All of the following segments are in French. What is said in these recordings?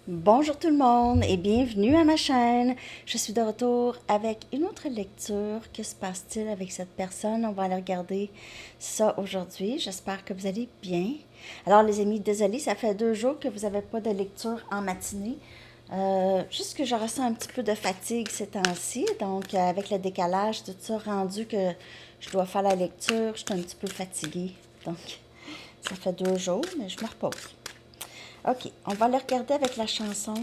Bonjour tout le monde et bienvenue à ma chaîne. Je suis de retour avec une autre lecture. Que se passe-t-il avec cette personne? On va aller regarder ça aujourd'hui. J'espère que vous allez bien. Alors les amis, désolé, ça fait 2 jours que vous n'avez pas de lecture en matinée. Juste que je ressens un petit peu de fatigue ces temps-ci. Donc avec le décalage, tout ça rendu que je dois faire la lecture, je suis un petit peu fatiguée. Donc ça fait 2 jours, mais je me repose. OK, on va le regarder avec la chanson.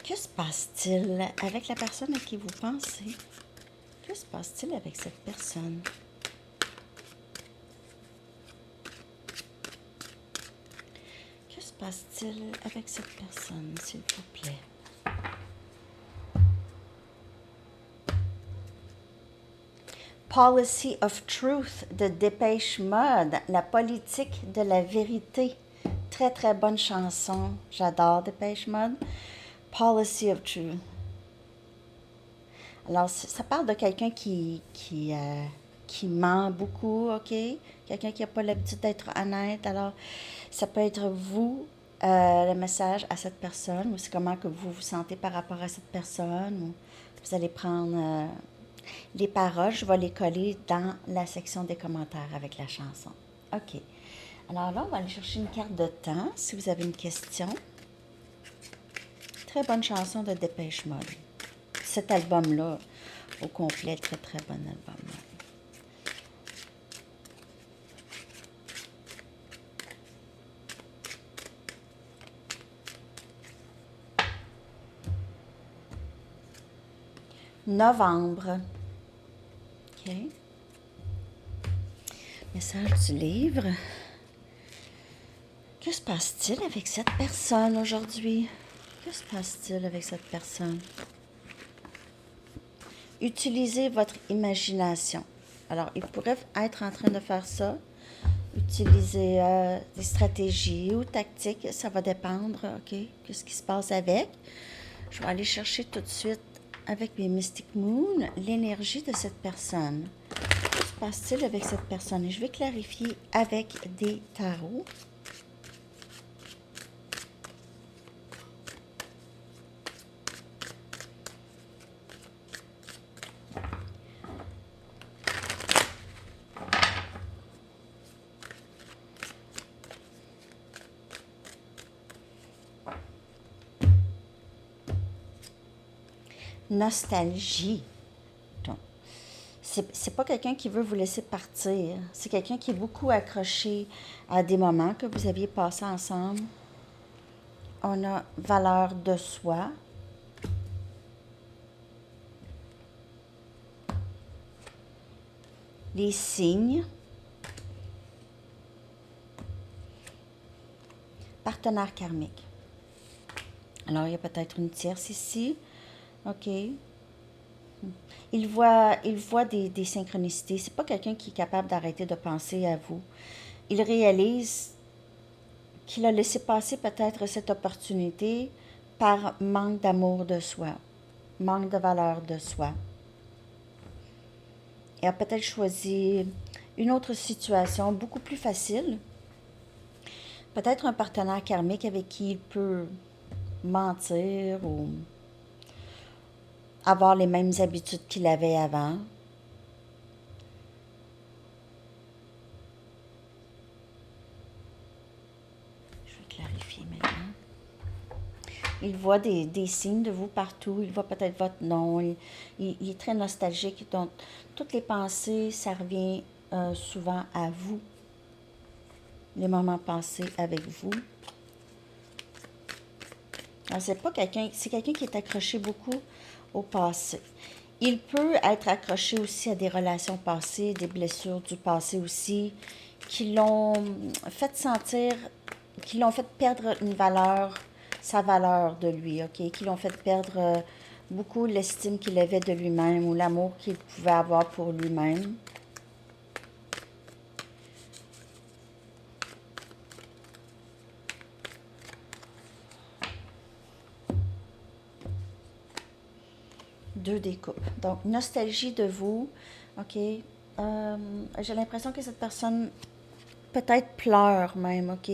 Que se passe-t-il avec la personne à qui vous pensez? Que se passe-t-il avec cette personne? Que se passe-t-il avec cette personne, s'il vous plaît? Policy of Truth de Dépêche Mode, la politique de la vérité. Très, très bonne chanson. J'adore Dépêche Mode. Policy of Truth. Alors, ça parle de quelqu'un qui ment beaucoup, OK? Quelqu'un qui n'a pas l'habitude d'être honnête. Alors, ça peut être vous, le message à cette personne, ou c'est comment que vous vous sentez par rapport à cette personne, ou vous allez prendre les paroles, je vais les coller dans la section des commentaires avec la chanson. OK. Alors là, on va aller chercher une carte de temps, si vous avez une question. Très bonne chanson de Dépêche Mode. Cet album-là, au complet, très très bon album. Novembre. OK. Message du livre. Que se passe-t-il avec cette personne aujourd'hui? Que se passe-t-il avec cette personne? Utilisez votre imagination. Alors, il pourrait être en train de faire ça. Utiliser des stratégies ou tactiques, ça va dépendre, OK, de ce qui se passe avec. Je vais aller chercher tout de suite avec mes Mystic Moon l'énergie de cette personne. Que se passe-t-il avec cette personne? Et je vais clarifier avec des tarots. Nostalgie. Donc, c'est pas quelqu'un qui veut vous laisser partir. C'est quelqu'un qui est beaucoup accroché à des moments que vous aviez passés ensemble. On a valeur de soi. Les signes. Partenaire karmique. Alors, il y a peut-être une tierce ici. OK. Il voit des synchronicités. C'est pas quelqu'un qui est capable d'arrêter de penser à vous. Il réalise qu'il a laissé passer peut-être cette opportunité par manque d'amour de soi, manque de valeur de soi. Il a peut-être choisi une autre situation beaucoup plus facile. Peut-être un partenaire karmique avec qui il peut mentir ou avoir les mêmes habitudes qu'il avait avant. Je vais clarifier maintenant. Il voit des signes de vous partout. Il voit peut-être votre nom. Il est très nostalgique. Donc, toutes les pensées, ça revient souvent à vous. Les moments passés avec vous. Alors, c'est quelqu'un qui est accroché beaucoup au passé. Il peut être accroché aussi à des relations passées, des blessures du passé aussi, qui l'ont fait sentir, qui l'ont fait perdre sa valeur de lui, OK? Qui l'ont fait perdre beaucoup l'estime qu'il avait de lui-même ou l'amour qu'il pouvait avoir pour lui-même. Deux des coupes. Donc, nostalgie de vous, OK? J'ai l'impression que cette personne peut-être pleure même, OK?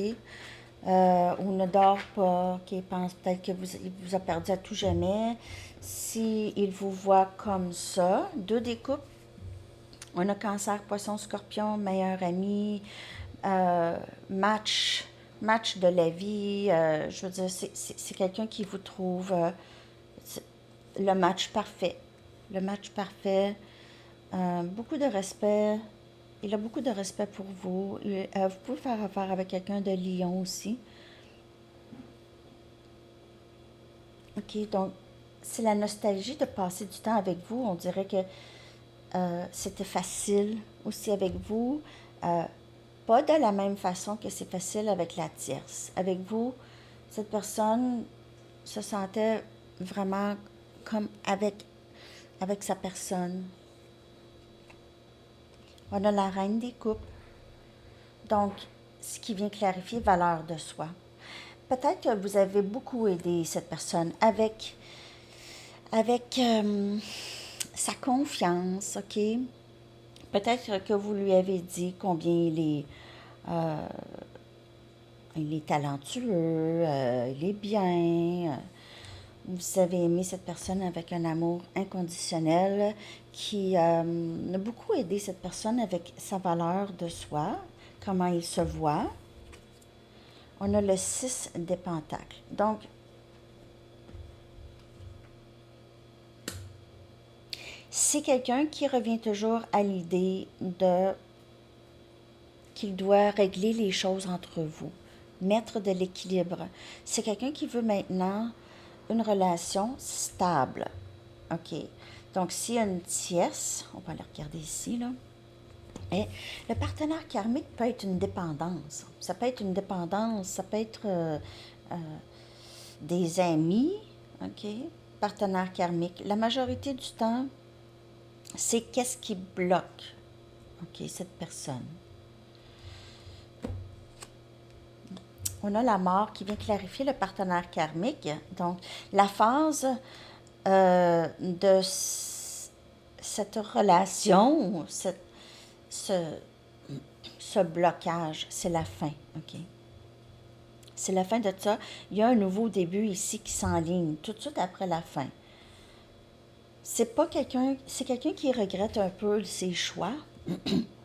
ou ne dort pas, qui pense peut-être que il vous a perdu à tout jamais. Si il vous voit comme ça, deux des coupes, on a cancer, poisson, scorpion, meilleur ami, euh, match, match de la vie. Je veux dire, c'est quelqu'un qui vous trouve le match parfait. Le match parfait. Beaucoup de respect. Il a beaucoup de respect pour vous. Vous pouvez faire affaire avec quelqu'un de Lion aussi. OK, donc c'est la nostalgie de passer du temps avec vous. On dirait que c'était facile aussi avec vous. Euh, Pas de la même façon que c'est facile avec la tierce. Avec vous, cette personne se sentait vraiment comme avec sa personne. On a la reine des coupes, donc ce qui vient clarifier valeur de soi. Peut-être que vous avez beaucoup aidé cette personne avec sa confiance, OK? Peut-être que vous lui avez dit combien euh, il est talentueux, il est bien. Vous avez aimé cette personne avec un amour inconditionnel qui a beaucoup aidé cette personne avec sa valeur de soi, comment il se voit. On a le 6 des pentacles. Donc, c'est quelqu'un qui revient toujours à l'idée de qu'il doit régler les choses entre vous, mettre de l'équilibre. C'est quelqu'un qui veut maintenant une relation stable. OK. Donc, s'il y a une tierce, on va la regarder ici, là. Et le partenaire karmique peut être une dépendance. Ça peut être une dépendance, ça peut être euh, des amis, OK? Partenaire karmique. La majorité du temps, c'est qu'est-ce qui bloque, OK, cette personne. On a la mort qui vient clarifier le partenaire karmique. Donc, la phase de cette relation, ce, ce blocage, c'est la fin, OK? C'est la fin de ça. Il y a un nouveau début ici qui s'enligne tout de suite après la fin. C'est pas quelqu'un, c'est quelqu'un qui regrette un peu ses choix.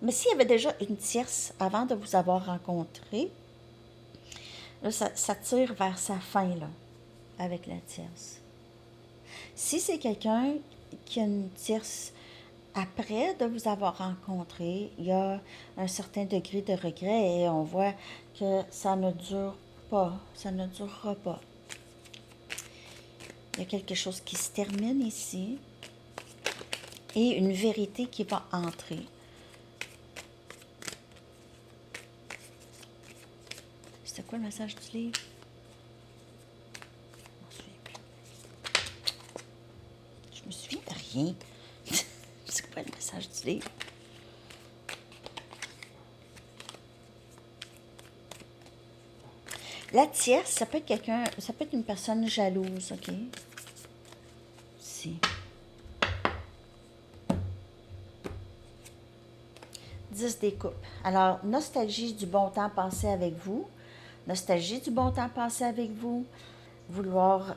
Mais s'il y avait déjà une tierce avant de vous avoir rencontré, là, ça tire vers sa fin, là, avec la tierce. Si c'est quelqu'un qui a une tierce après de vous avoir rencontré, il y a un certain degré de regret et on voit que ça ne dure pas, ça ne durera pas. Il y a quelque chose qui se termine ici et une vérité qui va entrer. C'était quoi le message du livre? Je me souviens de rien. C'est quoi le message du livre? La tierce, ça peut être quelqu'un, ça peut être une personne jalouse, OK? Si. 10 des coupes. Alors, nostalgie du bon temps passé avec vous. Nostalgie du bon temps passé avec vous. Vouloir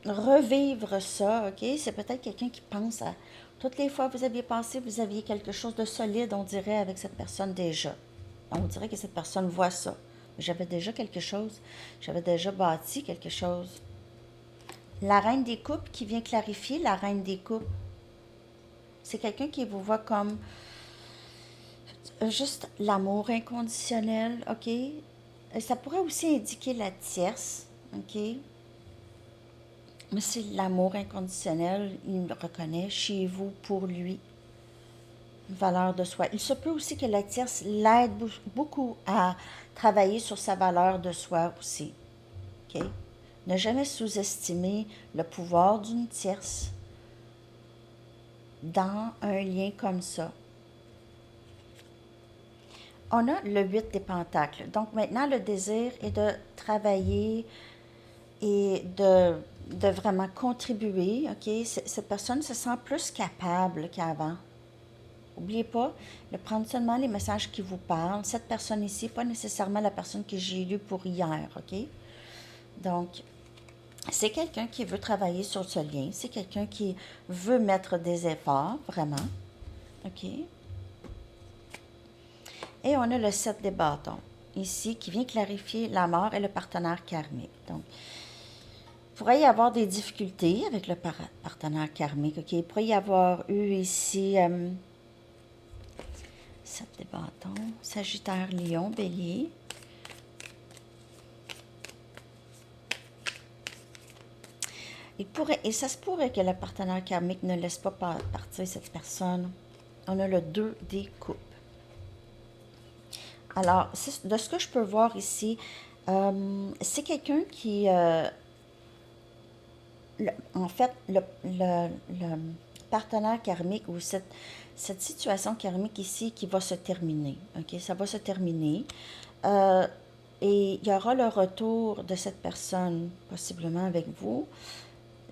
revivre ça, OK? C'est peut-être quelqu'un qui pense à toutes les fois que vous aviez passé, vous aviez quelque chose de solide, on dirait, avec cette personne déjà. On dirait que cette personne voit ça. J'avais déjà quelque chose. J'avais déjà bâti quelque chose. La reine des coupes qui vient clarifier la reine des coupes. C'est quelqu'un qui vous voit comme juste l'amour inconditionnel, OK? Ça pourrait aussi indiquer la tierce, OK? Mais c'est l'amour inconditionnel, il le reconnaît chez vous, pour lui. Valeur de soi. Il se peut aussi que la tierce l'aide beaucoup à travailler sur sa valeur de soi aussi, OK? Ne jamais sous-estimer le pouvoir d'une tierce dans un lien comme ça. On a le 8 des pentacles. Donc maintenant, le désir est de travailler et de vraiment contribuer. OK? Cette personne se sent plus capable qu'avant. N'oubliez pas de prendre seulement les messages qui vous parlent. Cette personne ici, pas nécessairement la personne que j'ai lue pour hier, OK? Donc, c'est quelqu'un qui veut travailler sur ce lien. C'est quelqu'un qui veut mettre des efforts, vraiment. OK? Et on a le 7 des bâtons, ici, qui vient clarifier la mort et le partenaire karmique. Donc, il pourrait y avoir des difficultés avec le partenaire karmique. OK? Il pourrait y avoir eu ici 7 des bâtons, Sagittaire, Lion, Bélier. Il pourrait, et ça se pourrait que le partenaire karmique ne laisse pas partir cette personne. On a le 2 des coupes. Alors, de ce que je peux voir ici, c'est quelqu'un qui, en fait, le partenaire karmique ou cette situation karmique ici qui va se terminer. OK? Ça va se terminer. Et il y aura le retour de cette personne, possiblement avec vous.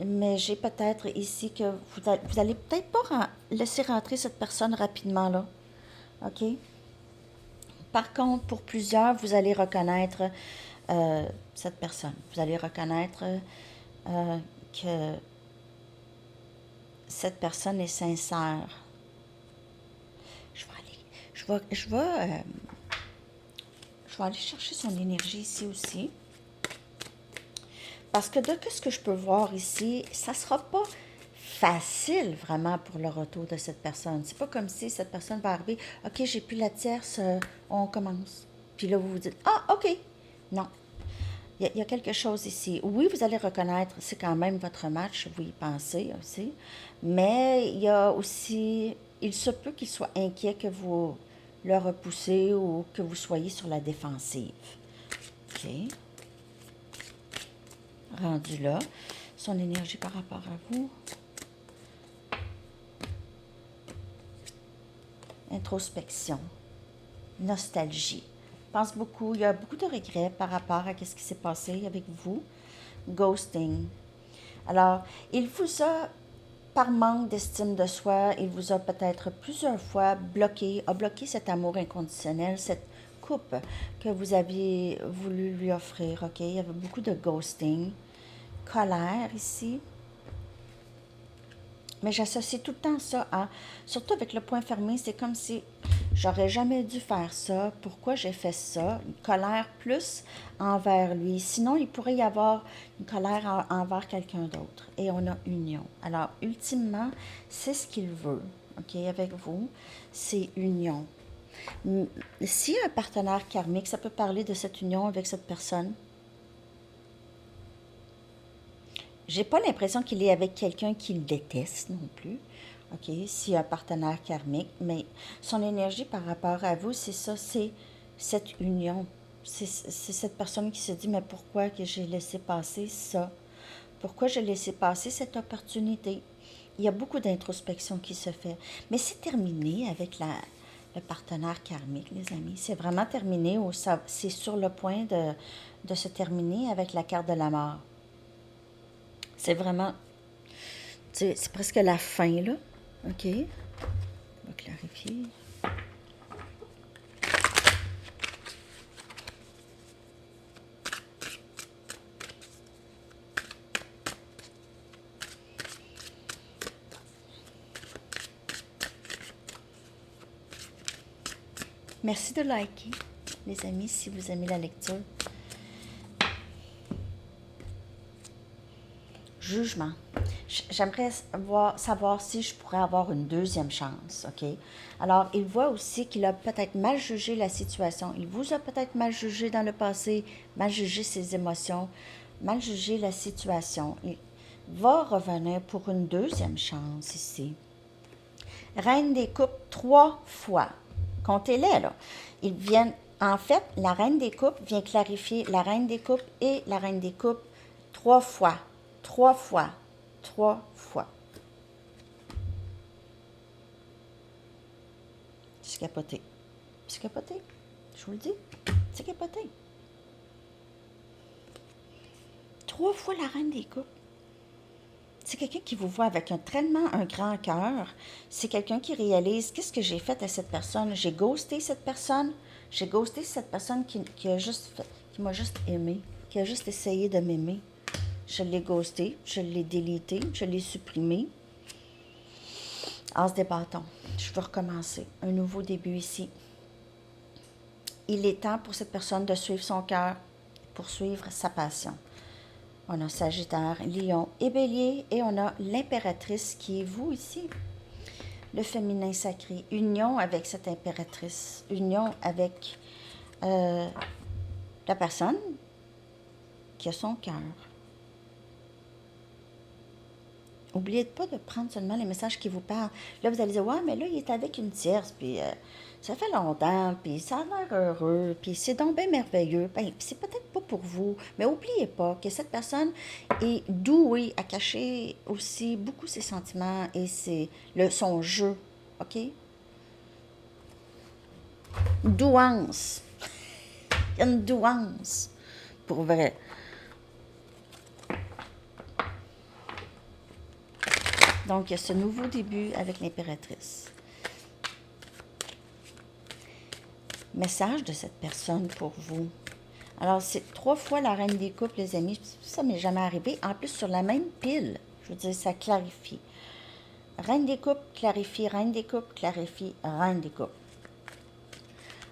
Mais j'ai peut-être ici que vous allez peut-être pas laisser rentrer cette personne rapidement là. OK? Par contre, pour plusieurs, vous allez reconnaître cette personne. Vous allez reconnaître que cette personne est sincère. Je vais aller chercher son énergie ici aussi. Parce que de ce que je peux voir ici, ça ne sera pas facile vraiment pour le retour de cette personne. C'est pas comme si cette personne va arriver, OK, j'ai plus la tierce, on commence. Puis là, vous vous dites, ah, OK. Non. Il y a quelque chose ici. Oui, vous allez reconnaître, c'est quand même votre match, vous y pensez aussi. Mais il y a aussi, il se peut qu'il soit inquiet que vous le repoussez ou que vous soyez sur la défensive. OK. Rendu là, son énergie par rapport à vous. Introspection, nostalgie. Pense beaucoup, il y a beaucoup de regrets par rapport à ce qui s'est passé avec vous. Ghosting. Alors, il vous a, par manque d'estime de soi, il vous a peut-être plusieurs fois a bloqué cet amour inconditionnel, cette coupe que vous aviez voulu lui offrir. OK? Il y avait beaucoup de ghosting. Colère ici. Mais j'associe tout le temps ça à, surtout avec le point fermé, c'est comme si j'aurais jamais dû faire ça. Pourquoi j'ai fait ça? Une colère plus envers lui. Sinon, il pourrait y avoir une colère envers quelqu'un d'autre. Et on a union. Alors, ultimement, c'est ce qu'il veut, OK, avec vous, c'est union. Si un partenaire karmique, ça peut parler de cette union avec cette personne. J'ai pas l'impression qu'il est avec quelqu'un qui le déteste non plus. OK, s'il y a un partenaire karmique, mais son énergie par rapport à vous, c'est ça, c'est cette union. C'est cette personne qui se dit, mais pourquoi que j'ai laissé passer ça? Pourquoi j'ai laissé passer cette opportunité? Il y a beaucoup d'introspection qui se fait. Mais c'est terminé avec le partenaire karmique, les amis. C'est vraiment terminé, c'est sur le point de se terminer avec la carte de la mort. C'est vraiment, c'est presque la fin, là. OK. On va clarifier. Merci de liker, les amis, si vous aimez la lecture. Jugement. J'aimerais savoir si je pourrais avoir une deuxième chance, OK? Alors, il voit aussi qu'il a peut-être mal jugé la situation. Il vous a peut-être mal jugé dans le passé, mal jugé ses émotions, mal jugé la situation. Il va revenir pour une deuxième chance ici. Reine des coupes 3 fois. Comptez-les, là. Ils viennent, en fait, la reine des coupes vient clarifier la reine des coupes et la reine des coupes 3 fois. 3 fois. 3 fois. C'est capoté. C'est capoté. Je vous le dis. C'est capoté. 3 fois la reine des coupes. C'est quelqu'un qui vous voit avec tellement un grand cœur. C'est quelqu'un qui réalise qu'est-ce que j'ai fait à cette personne. J'ai ghosté cette personne. J'ai ghosté cette personne qui m'a juste aimé, qui a juste essayé de m'aimer. Je l'ai ghosté, je l'ai délité, je l'ai supprimé. As des bâtons. Je veux recommencer. Un nouveau début ici. Il est temps pour cette personne de suivre son cœur, poursuivre sa passion. On a Sagittaire, Lion et Bélier, et on a l'impératrice qui est vous ici. Le féminin sacré. Union avec cette impératrice. Union avec la personne qui a son cœur. N'oubliez pas de prendre seulement les messages qui vous parlent. Là, vous allez dire, ouais, mais là, il est avec une tierce, puis ça fait longtemps, puis ça a l'air heureux, puis c'est donc bien merveilleux. Ben, c'est peut-être pas pour vous, mais n'oubliez pas que cette personne est douée à cacher aussi beaucoup ses sentiments et son jeu, OK? Douance. Il y a une douance, pour vrai. Donc, il y a ce nouveau début avec l'impératrice. Message de cette personne pour vous. Alors, c'est 3 fois la reine des couples, les amis. Ça m'est jamais arrivé. En plus, sur la même pile. Je veux dire, ça clarifie. Reine des couples, clarifie. Reine des couples, clarifie. Reine des couples.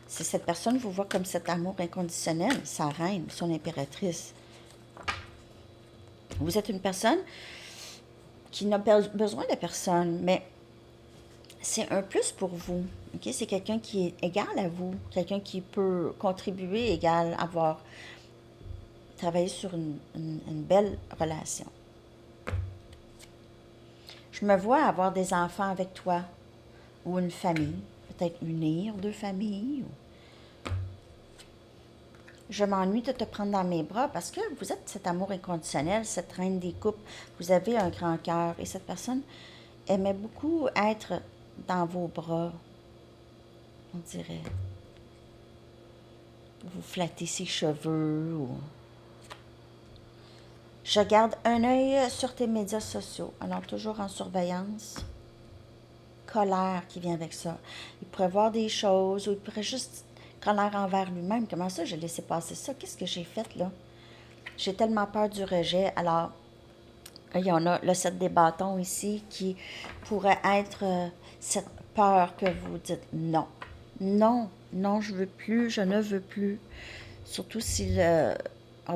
Si cette personne vous voit comme cet amour inconditionnel, sa reine, son impératrice, vous êtes une personne qui n'a besoin de personne, mais c'est un plus pour vous. Okay? C'est quelqu'un qui est égal à vous, quelqu'un qui peut contribuer égal, avoir travaillé sur une belle relation. Je me vois avoir des enfants avec toi, ou une famille, peut-être unir 2 familles. Je m'ennuie de te prendre dans mes bras parce que vous êtes cet amour inconditionnel, cette reine des couples. Vous avez un grand cœur et cette personne aimait beaucoup être dans vos bras, on dirait. Vous flattez ses cheveux. Je garde un œil sur tes médias sociaux, alors toujours en surveillance. Colère qui vient avec ça. Il pourrait voir des choses ou il pourrait juste colère envers lui-même. Comment ça, j'ai laissé passer ça? Qu'est-ce que j'ai fait là? J'ai tellement peur du rejet. Alors, il y en a le 7 des bâtons ici qui pourrait être cette peur que vous dites non. Non, non, je veux plus, je ne veux plus. Surtout s'il a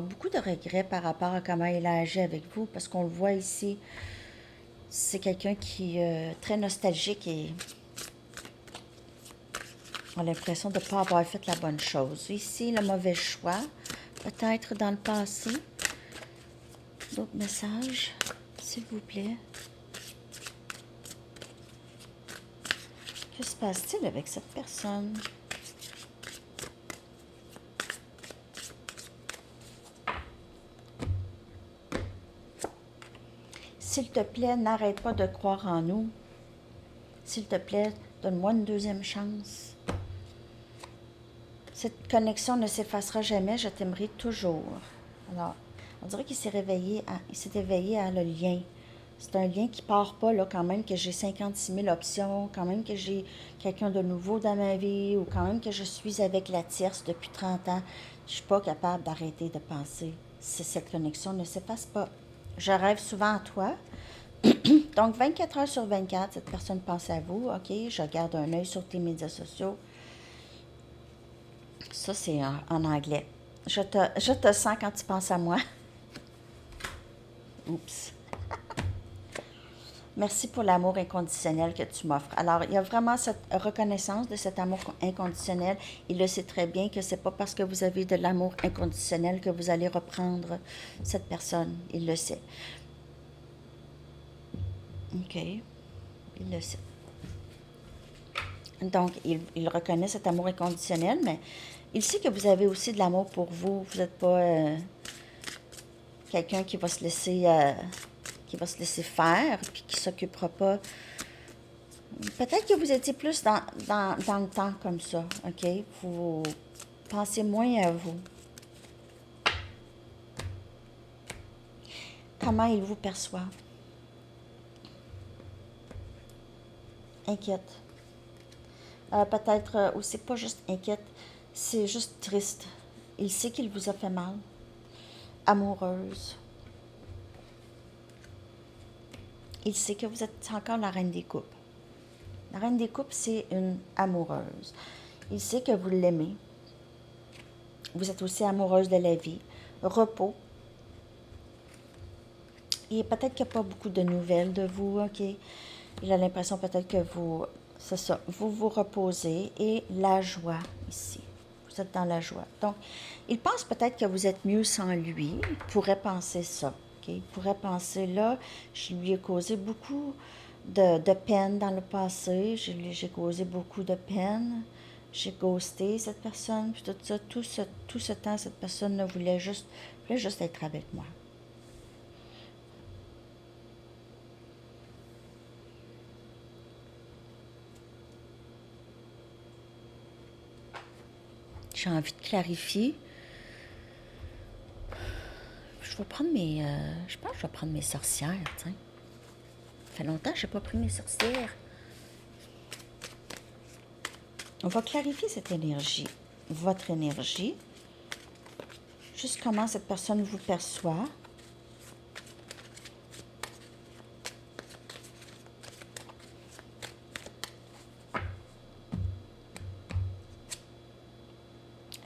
beaucoup de regrets par rapport à comment il a agi avec vous, parce qu'on le voit ici, c'est quelqu'un qui est très nostalgique et a l'impression de ne pas avoir fait la bonne chose. Ici, le mauvais choix, peut-être dans le passé. D'autres messages, s'il vous plaît. Que se passe-t-il avec cette personne? S'il te plaît, n'arrête pas de croire en nous. S'il te plaît, donne-moi une deuxième chance. Cette connexion ne s'effacera jamais, je t'aimerai toujours. Alors, on dirait qu'il s'est éveillé à le lien. C'est un lien qui part pas, là, quand même que j'ai 56 000 options, quand même que j'ai quelqu'un de nouveau dans ma vie, ou quand même que je suis avec la tierce depuis 30 ans. Je suis pas capable d'arrêter de penser. Cette connexion ne s'efface pas. Je rêve souvent à toi. Donc, 24 heures sur 24, cette personne pense à vous. OK, je garde un œil sur tes médias sociaux. Ça, c'est en anglais. Je te sens quand tu penses à moi. Oups. Merci pour l'amour inconditionnel que tu m'offres. Alors, il y a vraiment cette reconnaissance de cet amour inconditionnel. Il le sait très bien que c'est pas parce que vous avez de l'amour inconditionnel que vous allez reprendre cette personne. Il le sait. OK. Il le sait. Donc, il reconnaît cet amour inconditionnel, mais il sait que vous avez aussi de l'amour pour vous. Vous n'êtes pas quelqu'un qui va se laisser faire puis qui ne s'occupera pas. Peut-être que vous étiez plus dans le temps comme ça, OK? Vous pensez moins à vous. Comment il vous perçoit? inquiète. Peut-être aussi pas juste inquiète, c'est juste triste. Il sait qu'il vous a fait mal. Amoureuse. Il sait que vous êtes encore la reine des coupes. La reine des coupes, c'est une amoureuse. Il sait que vous l'aimez. Vous êtes aussi amoureuse de la vie. Repos. Et peut-être qu'il n'y a pas beaucoup de nouvelles de vous, OK? Il a l'impression peut-être que vous, c'est ça, vous vous reposez et la joie ici. Vous êtes dans la joie. Donc, il pense peut-être que vous êtes mieux sans lui. Il pourrait penser ça, OK? Il pourrait penser, là, je lui ai causé beaucoup de peine dans le passé. J'ai causé beaucoup de peine. J'ai ghosté cette personne, puis tout ça. Tout ce temps, cette personne là, voulait juste être avec moi. J'ai envie de clarifier. Je vais prendre mes... je pense que je vais prendre mes sorcières, tiens. Ça fait longtemps que je n'ai pas pris mes sorcières. On va clarifier cette énergie, votre énergie. Juste comment cette personne vous perçoit.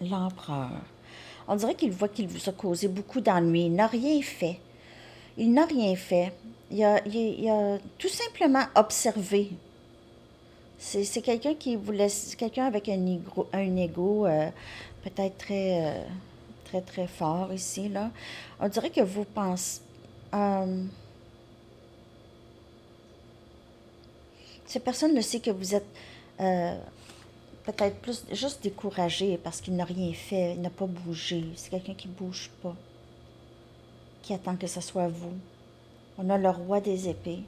L'empereur. On dirait qu'il voit qu'il vous a causé beaucoup d'ennuis. Il n'a rien fait. Il n'a rien fait. Il a tout simplement observé. C'est quelqu'un qui vous laisse, quelqu'un avec un ego peut-être très, très fort ici, là. On dirait que vous pensez... cette personne le sait que vous êtes peut-être plus juste découragé parce qu'il n'a rien fait, il n'a pas bougé. C'est quelqu'un qui ne bouge pas, qui attend que ce soit vous. On a le roi des épées.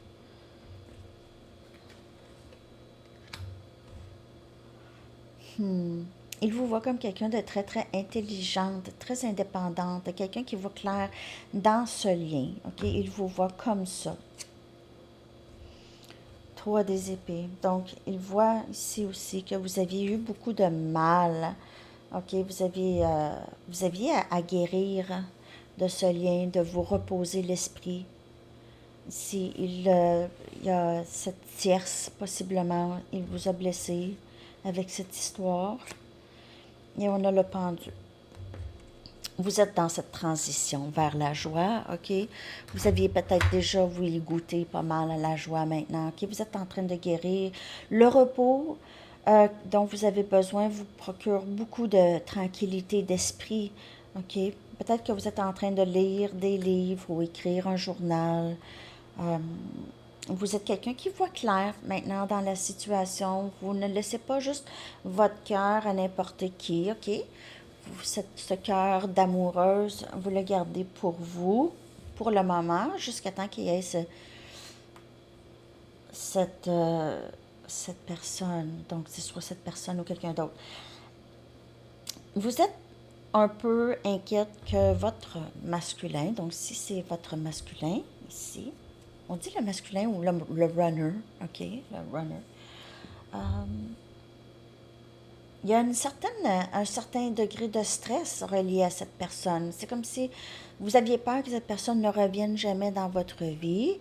Il vous voit comme quelqu'un de très, très intelligente, très indépendante, quelqu'un qui voit clair dans ce lien. OK? Il vous voit comme ça. 3 des épées. Donc, il voit ici aussi que vous aviez eu beaucoup de mal. OK? Vous aviez à guérir de ce lien, de vous reposer l'esprit. Ici, il y a cette tierce, possiblement, il vous a blessé avec cette histoire. Et on a le pendu. Vous êtes dans cette transition vers la joie, OK? Vous aviez peut-être déjà, vous y goûté pas mal à la joie maintenant, OK? Vous êtes en train de guérir. Le repos dont vous avez besoin vous procure beaucoup de tranquillité d'esprit, OK? Peut-être que vous êtes en train de lire des livres ou écrire un journal. Vous êtes quelqu'un qui voit clair maintenant dans la situation. Vous ne laissez pas juste votre cœur à n'importe qui, OK? Ce cœur d'amoureuse, vous le gardez pour vous, pour le moment, jusqu'à temps qu'il y ait cette personne. Donc, c'est soit cette personne ou quelqu'un d'autre. Vous êtes un peu inquiète que votre masculin, donc si c'est votre masculin, ici, on dit le masculin ou le runner, OK, le runner. Il y a un certain degré de stress relié à cette personne. C'est comme si vous aviez peur que cette personne ne revienne jamais dans votre vie,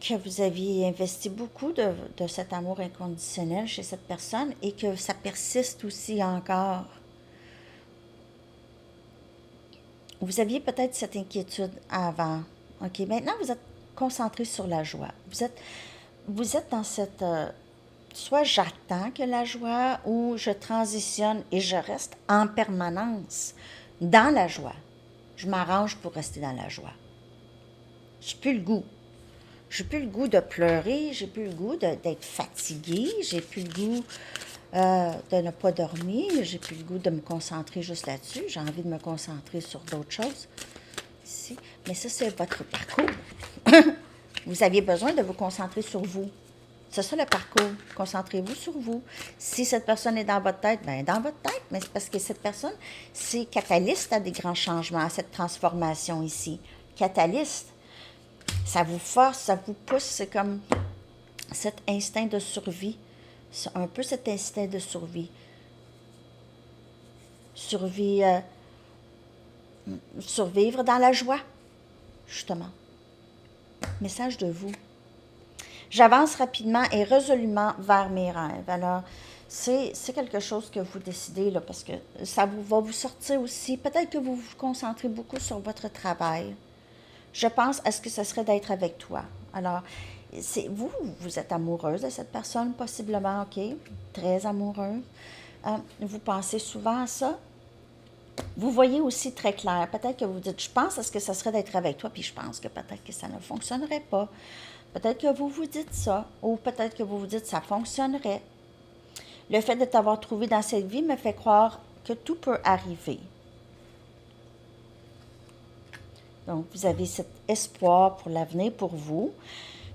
que vous aviez investi beaucoup de cet amour inconditionnel chez cette personne et que ça persiste aussi encore. Vous aviez peut-être cette inquiétude avant. OK, maintenant vous êtes concentré sur la joie. Vous êtes dans cette... soit j'attends que la joie ou je transitionne et je reste en permanence dans la joie. Je m'arrange pour rester dans la joie. J'ai plus le goût. J'ai plus le goût de pleurer, j'ai plus le goût d'être fatiguée, j'ai plus le goût de ne pas dormir, j'ai plus le goût de me concentrer juste là-dessus, j'ai envie de me concentrer sur d'autres choses. Ici. Mais ça, c'est votre parcours. Vous aviez besoin de vous concentrer sur vous. C'est ça le parcours. Concentrez-vous sur vous. Si cette personne est dans votre tête, bien dans votre tête, mais c'est parce que cette personne, c'est catalyste à des grands changements, à cette transformation ici. Catalyste. Ça vous force, ça vous pousse, cet instinct de survie. C'est un peu cet instinct de survie. Survivre dans la joie, justement. Message de vous. J'avance rapidement et résolument vers mes rêves. Alors, c'est quelque chose que vous décidez, là, parce que ça va vous sortir aussi. Peut-être que vous vous concentrez beaucoup sur votre travail. Je pense à ce que ce serait d'être avec toi. Alors, vous êtes amoureuse de cette personne, possiblement, OK? Très amoureuse. Vous pensez souvent à ça. Vous voyez aussi très clair. Peut-être que vous dites, je pense à ce que ce serait d'être avec toi, puis je pense que peut-être que ça ne fonctionnerait pas. Peut-être que vous vous dites ça, ou peut-être que vous vous dites, ça fonctionnerait. Le fait de t'avoir trouvé dans cette vie me fait croire que tout peut arriver. Donc, vous avez cet espoir pour l'avenir, pour vous.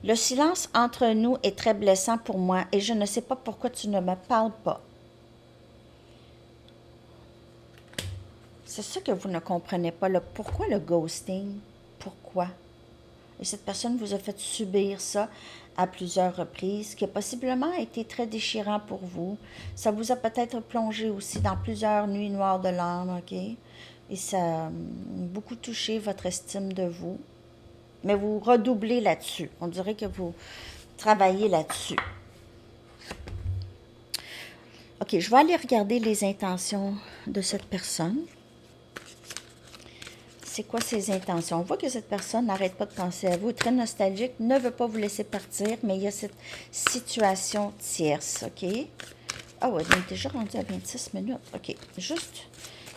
Le silence entre nous est très blessant pour moi et je ne sais pas pourquoi tu ne me parles pas. C'est ça que vous ne comprenez pas. Pourquoi le ghosting? Pourquoi? Et cette personne vous a fait subir ça à plusieurs reprises, qui a possiblement été très déchirant pour vous. Ça vous a peut-être plongé aussi dans plusieurs nuits noires de l'âme, OK? Et ça a beaucoup touché votre estime de vous. Mais vous redoublez là-dessus. On dirait que vous travaillez là-dessus. OK, je vais aller regarder les intentions de cette personne. C'est quoi ses intentions? On voit que cette personne n'arrête pas de penser à vous, est très nostalgique, ne veut pas vous laisser partir, mais il y a cette situation tierce, OK? Ah ouais, on est déjà rendu à 26 minutes. OK, juste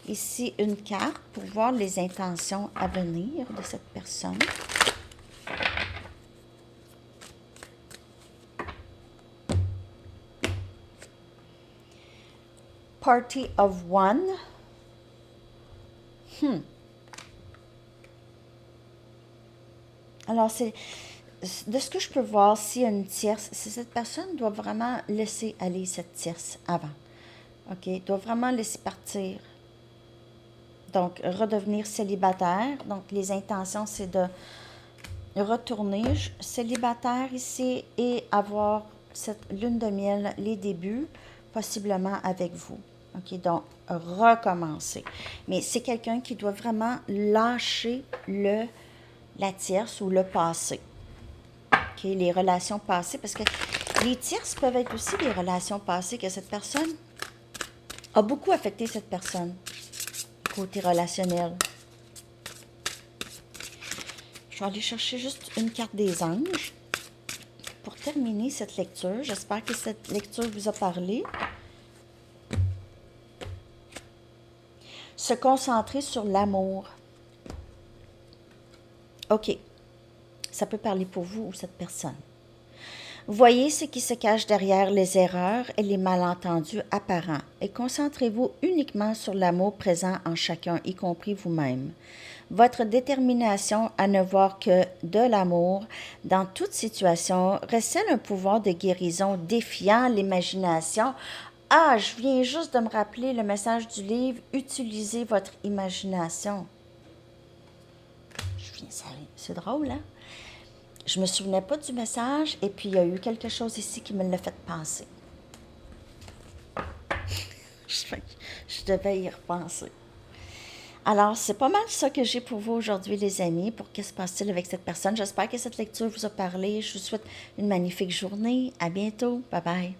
ici une carte pour voir les intentions à venir de cette personne. Party of One. Alors, de ce que je peux voir, s'il y a une tierce, cette personne doit vraiment laisser aller cette tierce avant. OK? Doit vraiment laisser partir. Donc, redevenir célibataire. Donc, les intentions, c'est de retourner célibataire ici et avoir cette lune de miel, les débuts, possiblement avec vous. OK? Donc, recommencer. Mais c'est quelqu'un qui doit vraiment lâcher la tierce ou le passé. OK, les relations passées, parce que les tierces peuvent être aussi des relations passées que cette personne a beaucoup affecté cette personne, côté relationnel. Je vais aller chercher juste une carte des anges pour terminer cette lecture. J'espère que cette lecture vous a parlé. Se concentrer sur l'amour. OK. Ça peut parler pour vous ou cette personne. Voyez ce qui se cache derrière les erreurs et les malentendus apparents et concentrez-vous uniquement sur l'amour présent en chacun, y compris vous-même. Votre détermination à ne voir que de l'amour dans toute situation recèle un pouvoir de guérison défiant l'imagination. Ah, je viens juste de me rappeler le message du livre « Utilisez votre imagination ». C'est drôle, hein? Je me souvenais pas du message et puis il y a eu quelque chose ici qui me l'a fait penser. Je devais y repenser. Alors, c'est pas mal ça que j'ai pour vous aujourd'hui, les amis, pour qu'est-ce qui se passe-t-il avec cette personne. J'espère que cette lecture vous a parlé. Je vous souhaite une magnifique journée. À bientôt. Bye bye.